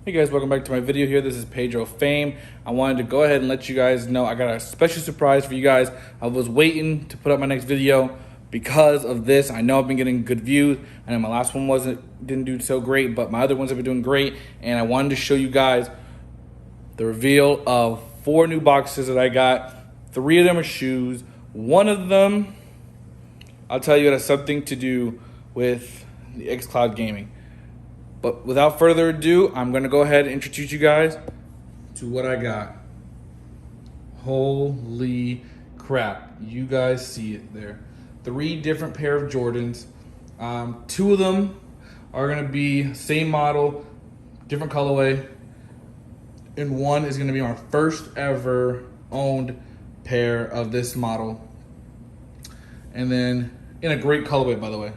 Hey guys, welcome back to my video here. This is Pedro Fame. I wanted to go ahead and let you guys know I got a special surprise for you guys. I was waiting to put up my next video because of this. I know I've been getting good views. I know my last one didn't do so great, but my other ones have been doing great. And I wanted to show you guys the reveal of 4 new boxes that I got. 3 of them are shoes. One of them, I'll tell you, it has something to do with the xCloud gaming. But without further ado, I'm going to go ahead and introduce you guys to what I got. Holy crap. You guys see it there. 3 different pair of Jordans. 2 of them are going to be same model, different colorway. And 1 is going to be our first ever owned pair of this model. And then in a great colorway, by the way.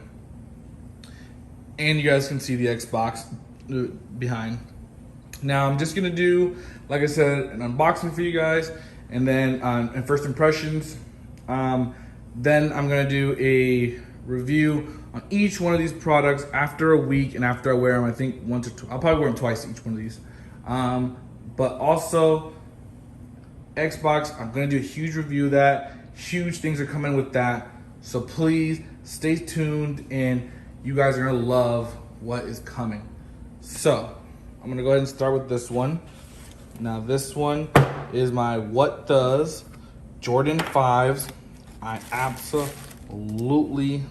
And you guys can see the Xbox behind. Now I'm just gonna do, like I said, an unboxing for you guys, and then and first impressions. Then I'm gonna do a review on each one of these products after a week, and after I wear them, I think once or I'll probably wear them twice each one of these. But also Xbox, I'm gonna do a huge review of that. Huge things are coming with that, so please stay tuned and you guys are gonna love what is coming. So, I'm gonna go ahead and start with this one. Now this one is my What Does Jordan 5s. I absolutely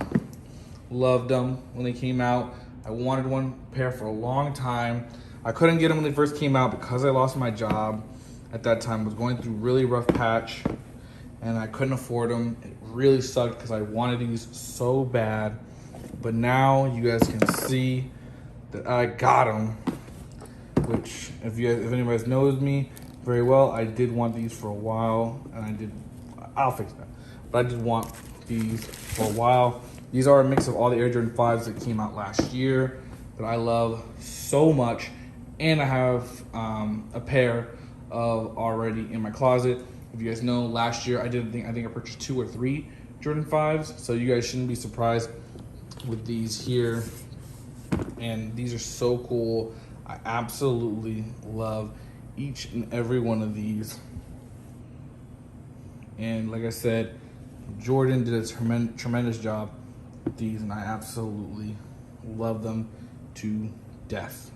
loved them when they came out. I wanted one pair for a long time. I couldn't get them when they first came out because I lost my job at that time. I was going through a really rough patch and I couldn't afford them. It really sucked because I wanted these so bad. But now you guys can see that I got them, which if anybody knows me very well, I did want these for a while, and I'll fix that. But I did want these for a while. These are a mix of all the Air Jordan 5s that came out last year that I love so much. And I have a pair of already in my closet. If you guys know, last year I think I purchased 2 or 3 Jordan 5s, so you guys shouldn't be surprised with these here. And these are so cool. I absolutely love each and every one of these. And like I said, Jordan did a tremendous job with these, and I absolutely love them to death.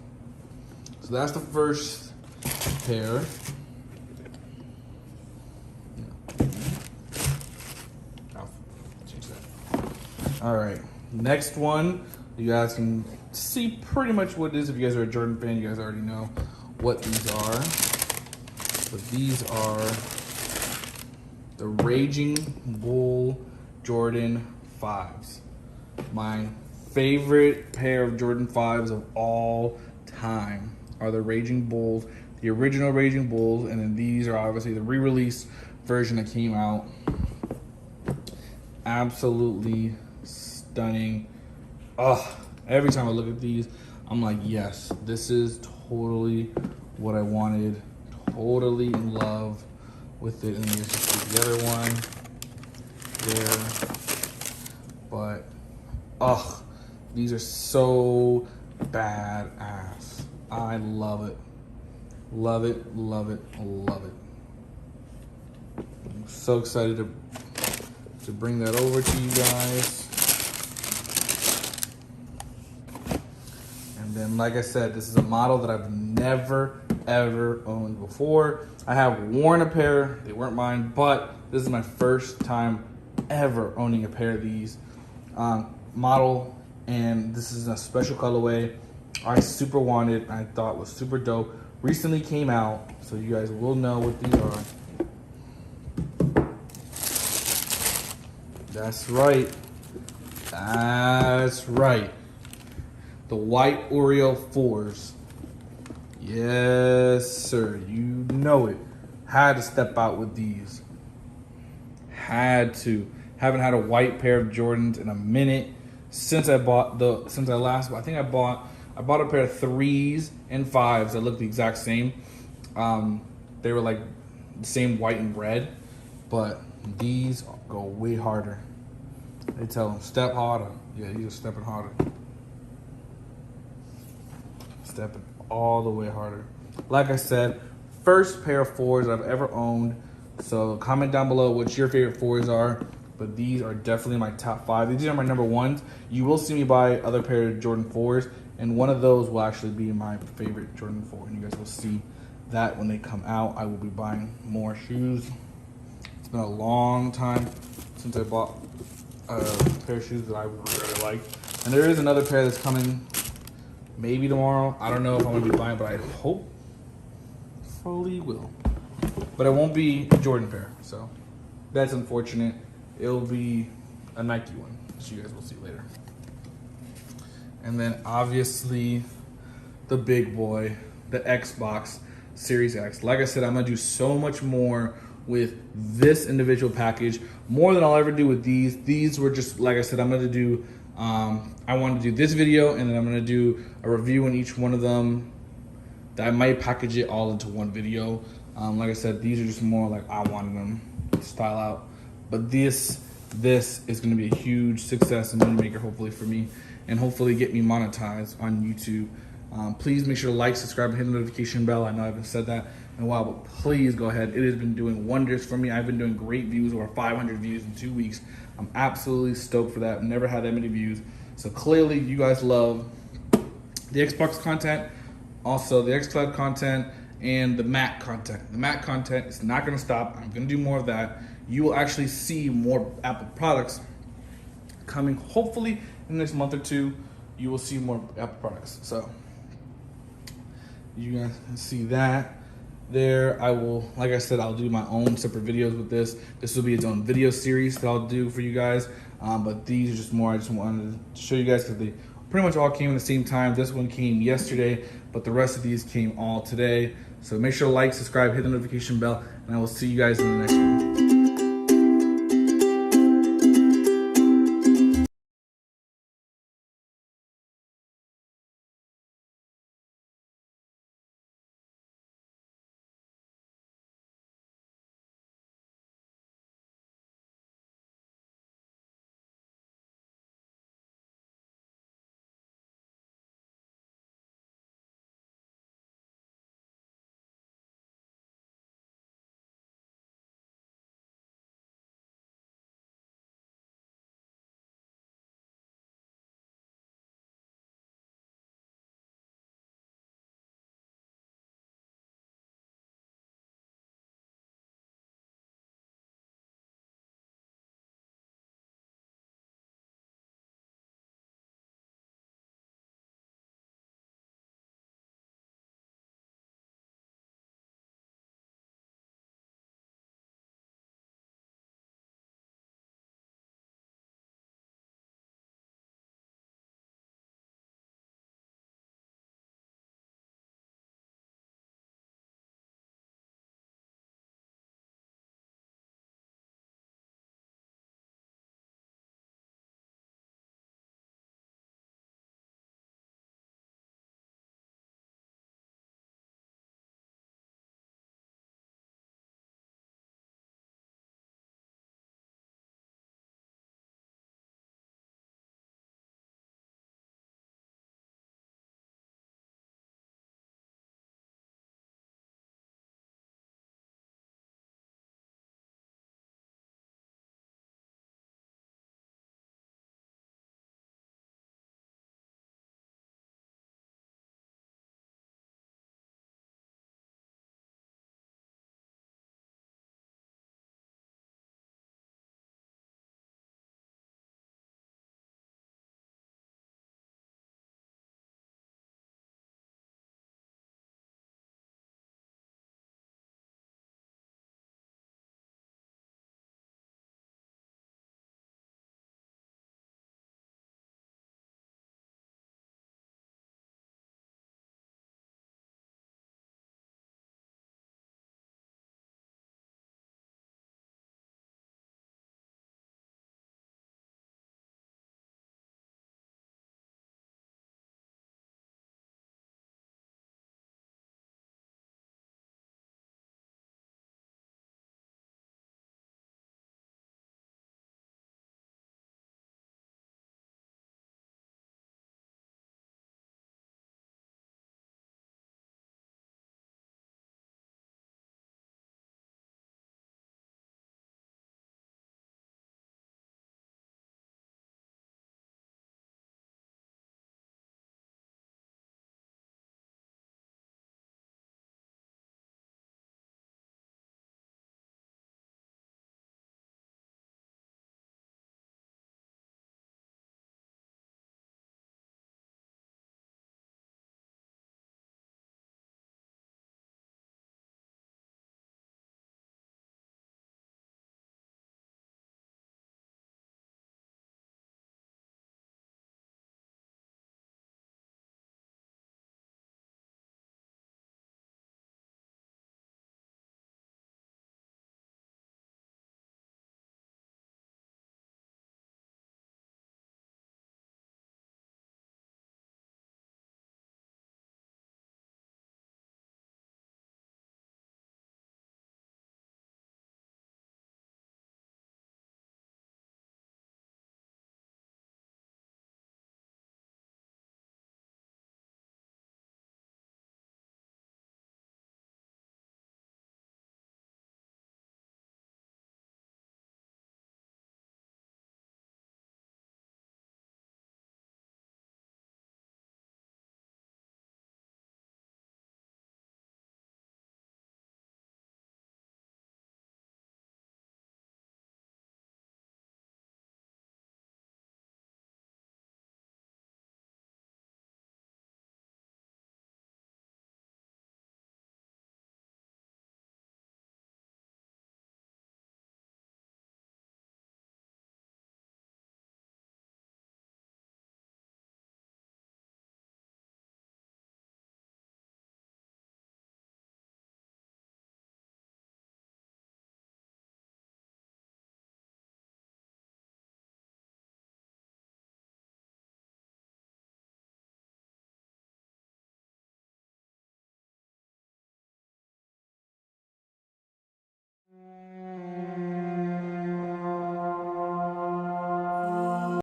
So that's the first pair. All right. Next one, you guys can see pretty much what it is. If you guys are a Jordan fan, you guys already know what these are. But these are the Raging Bull Jordan 5s. My favorite pair of Jordan 5s of all time are the Raging Bulls, the original Raging Bulls, and then these are obviously the re-release version that came out. Absolutely stunning. Oh, every time I look at these, I'm like, yes, this is totally what I wanted. Totally in love with it. And here's just the other one there. But, oh, these are so badass. I love it. Love it, love it, love it. I'm so excited to bring that over to you guys. And then, like I said, this is a model that I've never, ever owned before. I have worn a pair. They weren't mine, but this is my first time ever owning a pair of these model. And this is a special colorway I super wanted. I thought was super dope. Recently came out, so you guys will know what these are. That's right. That's right. The white Oreo 4s. Yes, sir. You know it. Had to step out with these. Had to. Haven't had a white pair of Jordans in a minute since I last bought. I think I bought a pair of 3s and 5s that looked the exact same. They were like the same white and red, but these go way harder. They tell them step harder. Yeah, you're stepping harder. Stepping all the way harder. Like I said, first pair of fours I've ever owned. So comment down below what your favorite fours are. But these are definitely my top 5. These are my number ones. You will see me buy other pair of Jordan 4s, and one of those will actually be my favorite Jordan 4. And you guys will see that when they come out. I will be buying more shoes. It's been a long time since I bought a pair of shoes that I really like. And there is another pair that's coming maybe tomorrow. I don't know if I'm gonna be buying, but I hope fully will. But it won't be a Jordan pair, so that's unfortunate. It'll be a Nike one, which you guys will see later. And then obviously the big boy, the Xbox Series X. Like I said, I'm gonna do so much more with this individual package, more than I'll ever do with these. These were just, like I said, I'm gonna do, I wanted to do this video, and then I'm gonna do a review on each one of them. I might package it all into one video. Like I said, these are just more like I wanted them to style out. But this is gonna be a huge success and money maker, hopefully for me, and hopefully get me monetized on YouTube. Please make sure to like, subscribe, and hit the notification bell. I know I haven't said that in a while, but please go ahead. It has been doing wonders for me. I've been doing great views, over 500 views in 2 weeks. I'm absolutely stoked for that. I've never had that many views. So clearly you guys love the Xbox content, also the xCloud content, and the Mac content. The Mac content is not gonna stop. I'm gonna do more of that. You will actually see more Apple products coming, hopefully in the next month or two. You will see more Apple products. So you guys can see that there. I will, like I said, I'll do my own separate videos with this. This will be its own video series that I'll do for you guys. But these are just more, I just wanted to show you guys because they pretty much all came at the same time. This one came yesterday, but the rest of these came all today. So make sure to like, subscribe, hit the notification bell, and I will see you guys in the next one.